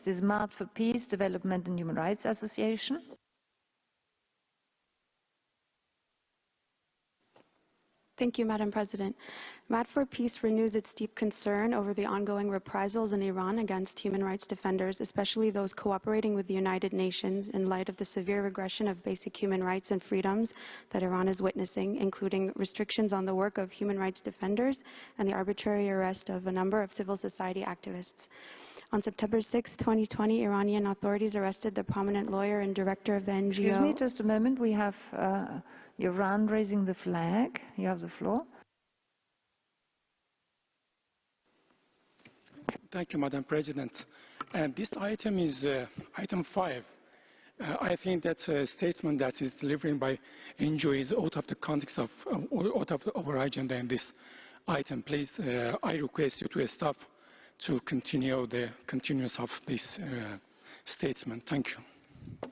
is Maaat for Peace, Development and Human Rights Association. Thank you, Madam President. Maaat for Peace renews its deep concern over the ongoing reprisals in Iran against human rights defenders, especially those cooperating with the United Nations in light of the severe regression of basic human rights and freedoms that Iran is witnessing, including restrictions on the work of human rights defenders and the arbitrary arrest of a number of civil society activists. On September 6, 2020, Iranian authorities arrested the prominent lawyer and director of the NGO. Excuse me, just a moment. We have Iran raising the flag. You have the floor. Thank you, Madam President. And this item is item 5. I think that's a statement that is delivered by NGO is out of the context of out of our agenda in this item. Please, I request you to stop to continue the continuance of this statement. Thank you.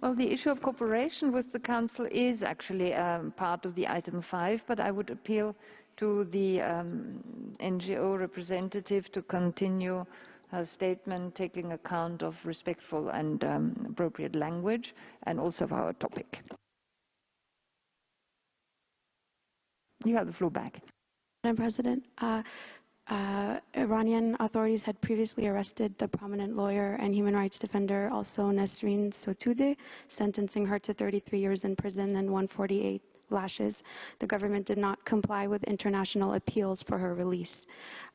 Well, the issue of cooperation with the Council is actually part of the item 5, but I would appeal to the NGO representative to continue her statement, taking account of respectful and appropriate language, and also of our topic. You have the floor back. Madam President, Iranian authorities had previously arrested the prominent lawyer and human rights defender, also Nesrin Sotoudeh, sentencing her to 33 years in prison and 148 lashes. The government did not comply with international appeals for her release.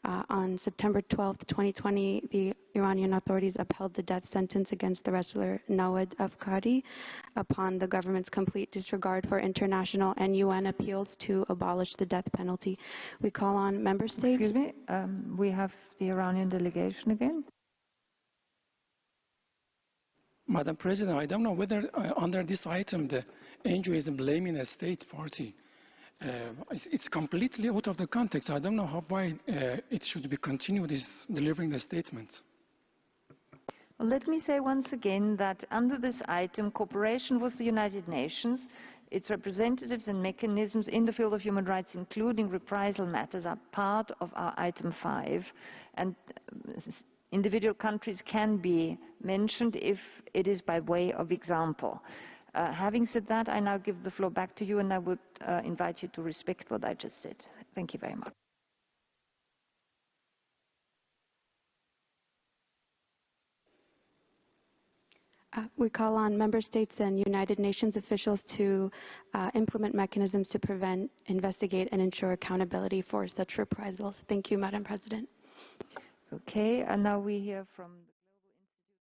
On September 12, 2020, the Iranian authorities upheld the death sentence against the wrestler Nawad Afkari upon the government's complete disregard for international and UN appeals to abolish the death penalty. We call on member states. Excuse me, we have the Iranian delegation again. Madam President, I don't know whether under this item the NGO is blaming a state party. It's completely out of the context. I don't know why it should be continued delivering the statement. Well, let me say once again that under this item, cooperation with the United Nations, its representatives and mechanisms in the field of human rights, including reprisal matters, are part of our item 5. And individual countries can be mentioned if it is by way of example. Having said that, I now give the floor back to you, and I would invite you to respect what I just said. Thank you very much. We call on member states and United Nations officials to implement mechanisms to prevent, investigate, and ensure accountability for such reprisals. Thank you, Madam President. Okay, and now we hear from